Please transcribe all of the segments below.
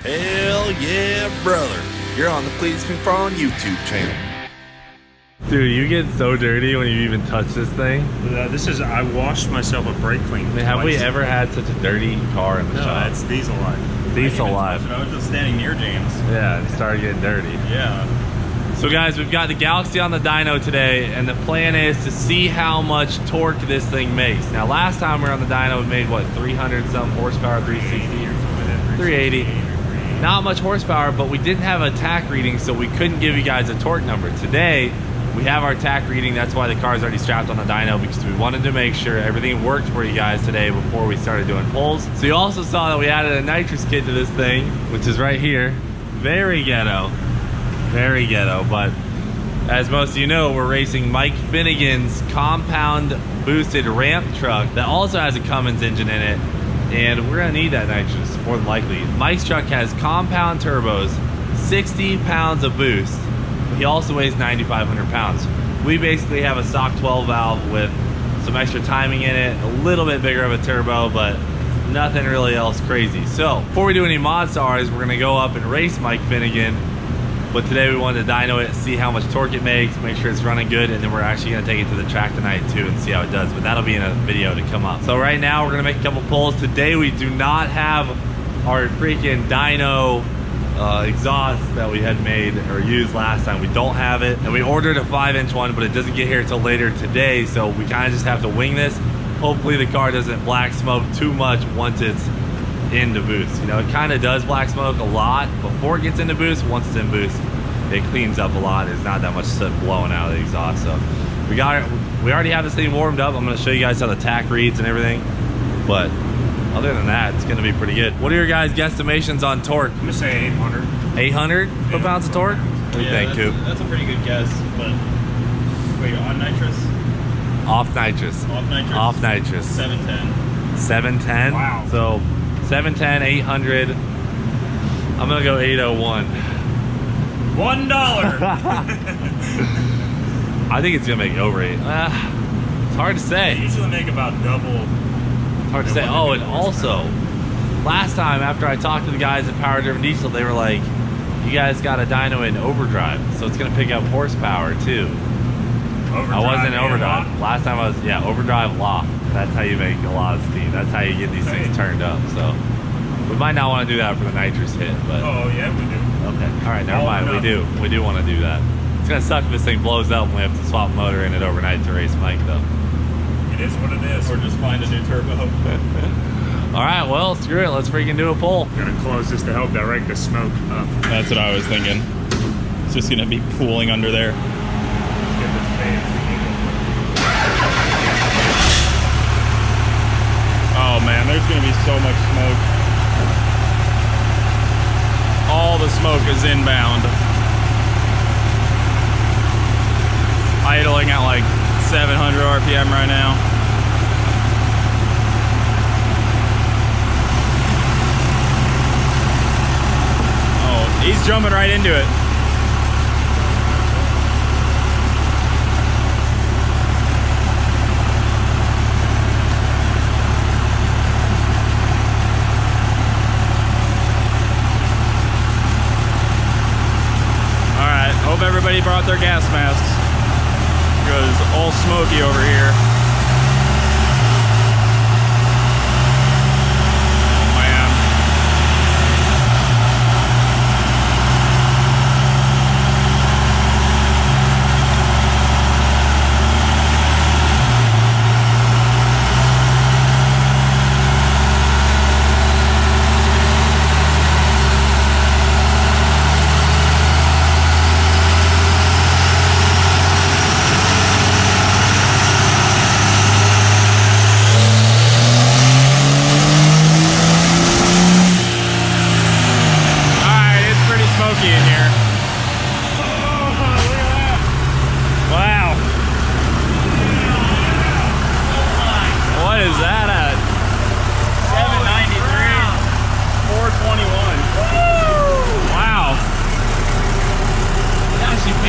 Hell yeah, brother. You're on the Cleetus McFarland YouTube channel. Dude, you get so dirty when you even touch this thing. I washed myself with brake clean. Have we ever had such a dirty car in the shop? No, it's diesel life. Diesel life. I was just standing near James. Yeah, it started getting dirty. Yeah. So guys, we've got the Galaxie on the dyno today, and the plan is to see how much torque this thing makes. Now, last time we were on the dyno, we made what, 300 some horsepower, 360 or 380. Not much horsepower, but we didn't have a tack reading, so we couldn't give you guys a torque number. Today, we have our tack reading. That's why the car's already strapped on the dyno, because we wanted to make sure everything worked for you guys today before we started doing pulls. So you also saw that we added a nitrous kit to this thing, which is right here. Very ghetto, but as most of you know, we're racing Mike Finnegan's compound boosted ramp truck that also has a Cummins engine in it, and we're gonna need that nitrous more than likely. Mike's truck has compound turbos, 60 pounds of boost. He also weighs 9,500 pounds. We basically have a stock 12 valve with some extra timing in it, a little bit bigger of a turbo, but nothing really else crazy. So before we do any mod stars, we're gonna go up and race Mike Finnegan. But today we wanted to dyno it, see how much torque it makes, make sure it's running good, and then we're actually gonna take it to the track tonight too and see how it does. But that'll be in a video to come up. So right now we're gonna make a couple pulls. Today we do not have our freaking dyno exhaust that we had made or used last time. We don't have it, and we ordered a 5-inch one, but it doesn't get here until later today, so we kind of just have to wing this. Hopefully the car doesn't black smoke too much once it's into boost. You know, it kind of does black smoke a lot before it gets into boost. Once it's in boost, it cleans up a lot. There's not that much soot blowing out of the exhaust. So we already have this thing warmed up. I'm going to show you guys how the tack reads and everything, but other than that, it's going to be pretty good. What are your guys' guesstimations on torque? I'm gonna say 800. 800 foot-pounds of torque? What do you think, Coop? That's a pretty good guess, but wait, on nitrous? Off nitrous. Off nitrous? Off nitrous. 710. 710? Wow. So 710, 800. I'm gonna go 801. $1. I think it's gonna make over 8. It's hard to They say. usually make about double. It's hard to say. Oh, and also, last time after I talked to the guys at Power Driven Diesel, they were like, you guys got a dyno in overdrive, so it's gonna pick up horsepower too. I wasn't in overdrive. Last time I was, yeah, overdrive lock. That's how you make a lot of steam. That's how you get these things turned up. So we might not want to do that for the nitrous hit, but Oh yeah, we do. okay. All right, never mind. We do want to do that. It's gonna suck if this thing blows up and we have to swap motor in it overnight to race Mike though. It is what it is. Or just find a new turbo. All right, well, screw it. Let's freaking do a pull. Gonna close this to help direct the smoke up. That's what I was thinking. It's just gonna be pooling under there. Let's get this fan. Oh man, there's gonna be so much smoke. All the smoke is inbound. Idling at like 700 RPM right now. Oh, he's jumping right into it. Hope everybody brought their gas masks, because all smoky over here. Oh man.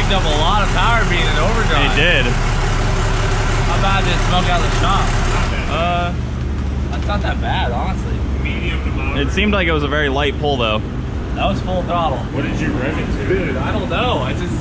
Up a lot of power being in overdrive. It did. How bad did it smoke out of the shop? That's not that bad, honestly. Medium to moderate. It seemed like it was a very light pull though. That was full throttle. What did you rev it to? Dude, I don't know. I just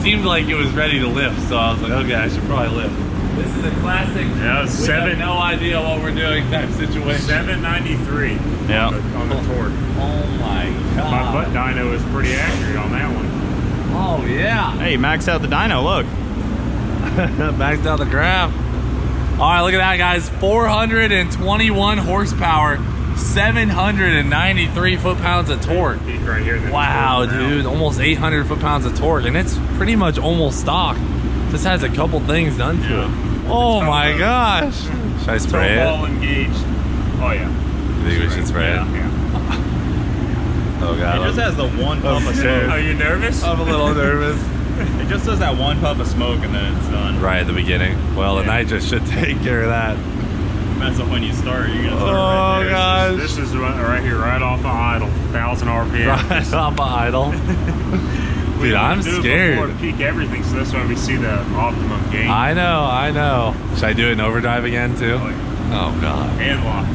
seemed like it was ready to lift, so I was like, okay, I should probably lift. This is a classic. Yeah, we have no idea what we're doing type situation. 793. Yeah. On the torque. Oh my god. My butt dyno is pretty accurate on that one. Oh yeah. Hey, maxed out the dyno, look. Maxed out the graph. All right, look at that, guys. 421 horsepower, 793 foot-pounds of torque. Peak right here. Wow, dude, almost 800 foot-pounds of torque, and it's pretty much almost stock. Just has a couple things done to it. Oh my gosh. Should I spray it? All engaged. Oh yeah. You think we should spray it? Yeah. Oh god. It just has the one puff of smoke. Are you nervous? I'm a little nervous. It just does that one puff of smoke and then it's done. Right at the beginning. Well, the nitrous should take care of that. That's when you start. You're gonna start Oh right there. gosh. This is right here, right off of idle, 1,000 RPM. Right off of idle. Dude, I'm scared. Before to peak everything, so that's why we see the optimum gain. I know. Should I do it in overdrive again too? Oh, yeah. Oh god. And lock.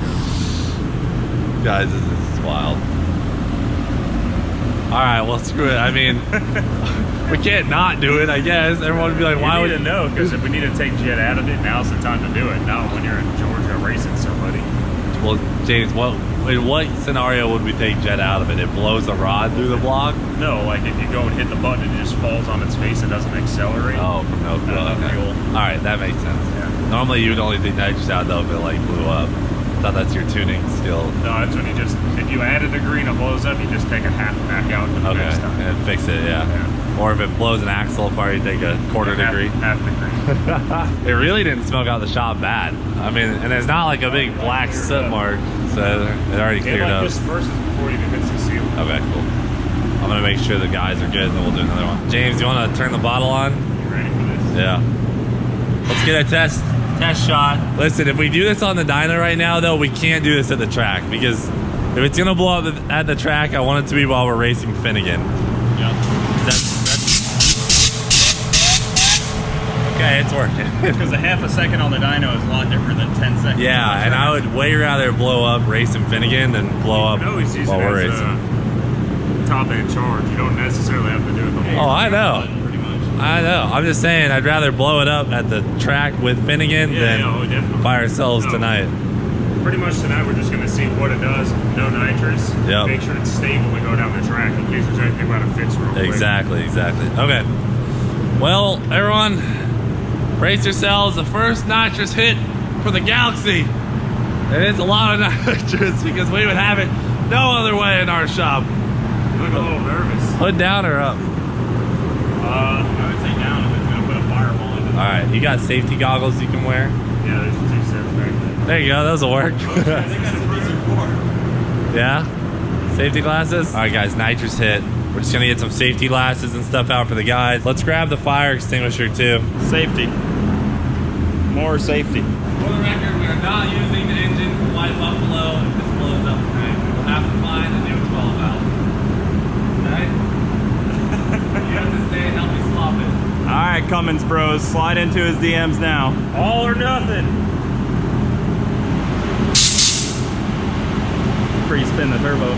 Guys, this is wild. Alright, well screw it. I mean, we can't not do it, I guess. Everyone would be like, why You would need to know, because if we need to take jet out of it, now's the time to do it. Not when you're in Georgia racing somebody. Well, James, in what scenario would we take jet out of it? It blows the rod through the block? No, like if you go and hit the button, it just falls on its face and doesn't accelerate. Oh, from no fuel. no fuel. Alright, that makes sense. Yeah. Normally you would only take nitrous out though if it like blew up. I thought that's your tuning skill. No, that's when you just, if you add a degree and it blows up, you just take a half back out to the Okay, next time. and fix it, yeah. Yeah. Or if it blows an axle apart, you take a quarter degree. Half degree. It really didn't smoke out the shop bad. I mean, and it's not like a big black soot mark, so it already cleared It up. like disperses before it even hits the seal. Okay, cool. I'm gonna make sure the guys are good and then we'll do another one. James, you wanna turn the bottle on? You ready for this? Yeah. Let's get a test shot. Listen, if we do this on the dyno right now though, we can't do this at the track because if it's gonna blow up at the track, I want it to be while we're racing Finnegan. Yep. Okay, it's working. Because a half a second on the dyno is a lot different than 10 seconds. Yeah, and I would way rather blow up racing Finnegan than blow up You can always use while it we're as racing. a top end charge. You don't necessarily have to do it the whole Oh, I know. Pretty much. I know. I'm just saying I'd rather blow it up at the track with Finnegan than definitely. by ourselves No. tonight. Pretty much tonight we're just going to see what it does. No nitrous. Yep. Make sure it's stable to go down the track in case there's anything about to fix real quick. Exactly. Okay. Well, everyone, brace yourselves. The first nitrous hit for the Galaxie. And it's a lot of nitrous because we would have it no other way in our shop. You look a little nervous. Hood down or up? I would say down if it's going to put a fireball in it. All right. You got safety goggles you can wear? Yeah, there's 2 sets back there. There you go. Those will work. I think that's a decent core. Yeah? Safety glasses? All right, guys, nitrous hit. We're just gonna get some safety glasses and stuff out for the guys. Let's grab the fire extinguisher too. Safety. More safety. For the record, we are not using the engine from White Buffalo if this blows up tonight. We'll have to find a new 12 valve. Okay? You have to stay and help me swap it. All right, Cummins bros, slide into his DMs now. All or nothing. Pre-spin the turbo.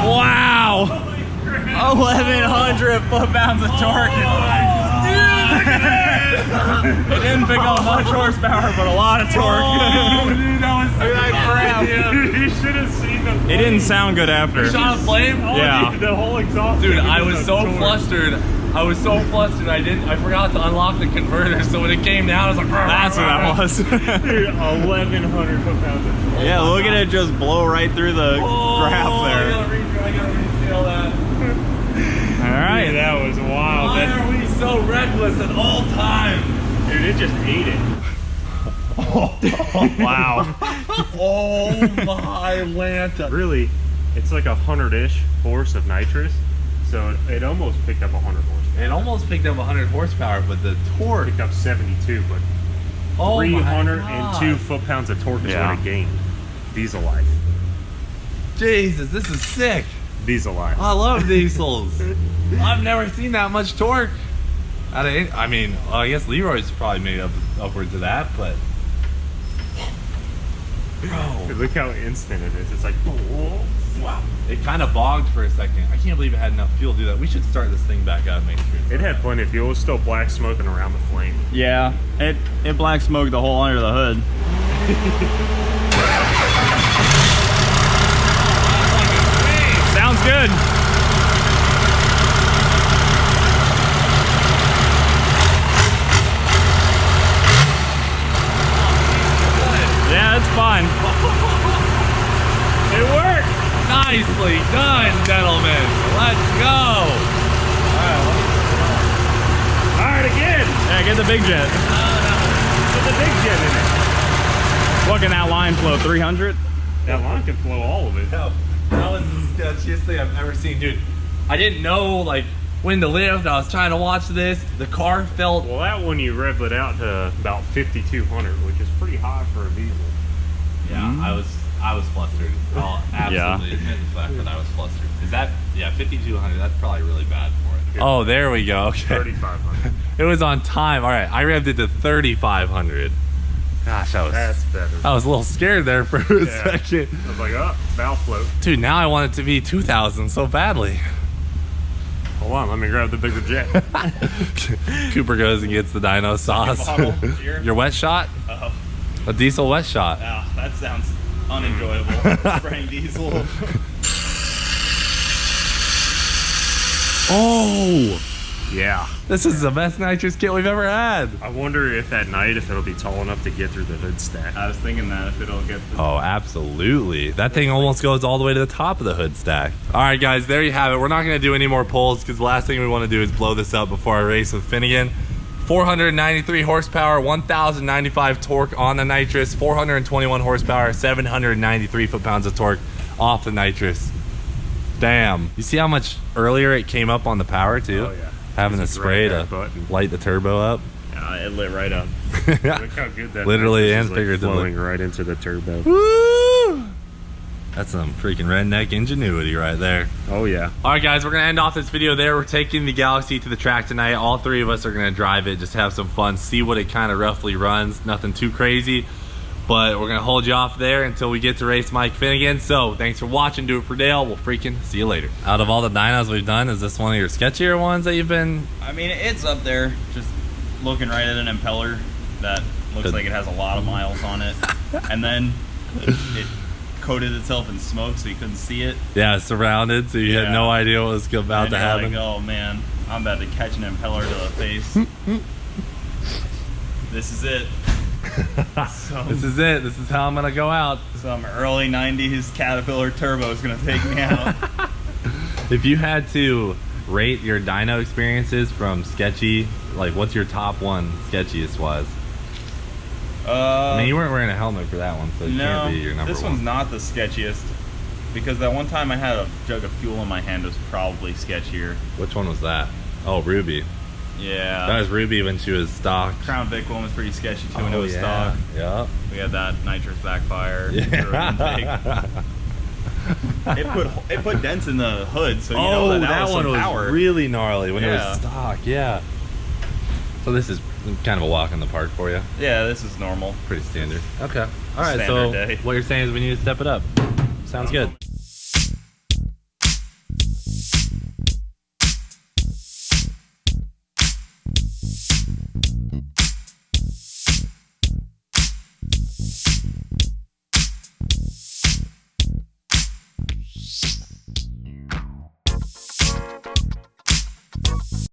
Wow! 1,100 foot-pounds of torque. It didn't pick up much horsepower, but a lot of torque. Oh, dude, that was You should have seen It didn't sound good after. You shot a flame? Yeah. The whole exhaust. Dude, I was so flustered. I forgot to unlock the converter, so when it came down, I was like, That's what that was. Dude, 1,100 foot-pounds of torque. Yeah, look at it just blow right through the graph there. I gotta rescale that. Alright. Dude, that was wild. Why are we so reckless at all times? Dude, it just ate it. Wow. Oh my Lanta. Really, it's like 100-ish horse of nitrous, so it almost picked up 100 horsepower. It almost picked up 100 horsepower, but the torque. Picked up 72, but Oh 302 foot-pounds of torque is what it gained. Diesel life. Jesus, this is sick. Diesel life. I love diesels. I've never seen that much torque. I mean, I guess Leroy's probably made up upwards of that, but bro, Dude, look how instant it is. It's like, wow. It kind of bogged for a second. I can't believe it had enough fuel to do that. We should start this thing back out and make sure it had plenty of fuel. It was still black smoking around the flame. Yeah, it black smoked the hole under the hood. Sounds good. Yeah, it's fine. It worked! Nicely done, gentlemen. Let's go. Alright, again! Yeah, get the big jet. Put the big jet in it. What can that line flow? 300? That line can flow all of it. No, that was the sketchiest thing I've ever seen, dude. I didn't know like when to lift. I was trying to watch this. The car felt. Well, that one you revved it out to about 5,200, which is pretty high for a diesel. Yeah, I was flustered. I'll absolutely admit the fact that I was flustered. Is that 5,200? That's probably really bad for it. Oh, there we go. Okay. 3,500. It was on time. All right, I revved it to 3,500. Gosh, That's better. I was a little scared there for a second. I was like, oh, valve float. Dude, now I want it to be 2,000 so badly. Hold on, let me grab the bigger jet. Cooper goes and gets the Dyno sauce. Your wet shot? Oh, A diesel wet shot. wow, that sounds unenjoyable. Spraying diesel. Oh! Yeah. This is the best nitrous kit we've ever had. I wonder if at night, if it'll be tall enough to get through the hood stack. I was thinking that if it'll get the Oh, absolutely. That thing almost goes all the way to the top of the hood stack. All right, guys, there you have it. We're not going to do any more pulls because the last thing we want to do is blow this up before I race with Finnegan. 493 horsepower, 1,095 torque on the nitrous, 421 horsepower, 793 foot-pounds of torque off the nitrous. Damn. You see how much earlier it came up on the power, too? Oh, yeah. Having the Just spray right to button. light the turbo up. It lit right up. Look how good that Literally nitrous and is, figuratively. flowing right into the turbo. Woo! That's some freaking redneck ingenuity right there. Oh yeah. All right, guys, we're gonna end off this video there. We're taking the Galaxie to the track tonight. All three of us are gonna drive it, just have some fun, see what it kind of roughly runs. Nothing too crazy, but we're gonna hold you off there until we get to race Mike Finnegan. So thanks for watching. Do it for Dale. We'll freaking see you later. Out of all the dynos we've done, is this one of your sketchier ones that you've been? I mean, it's up there. Just looking right at an impeller that looks like it has a lot of miles on it. And then it coated itself in smoke so you couldn't see it. Yeah, surrounded, so you had no idea what was about to happen. Like, oh man, I'm about to catch an impeller to the face. This is it. This is it. This is how I'm gonna go out. Some early 90s Caterpillar turbo is gonna take me out. If you had to rate your dyno experiences from sketchy, like what's your top one sketchiest was? I mean, you weren't wearing a helmet for that one, so it can't be your number this one. one's not the sketchiest. Because that one time I had a jug of fuel in my hand was probably sketchier. Which one was that? Oh, Ruby. Yeah. That was Ruby when she was stock. Crown Vic one was pretty sketchy too when it was stock. Yeah. We had that nitrous backfire. Yeah. It put dents in the hood, so you Oh, know that was one some was power. really gnarly when it Yeah. was stock. Yeah. So this is kind of a walk in the park for you. Yeah, this is normal. Pretty standard. Okay. All right. Standard So day. what you're saying is we need to step it up. Sounds good.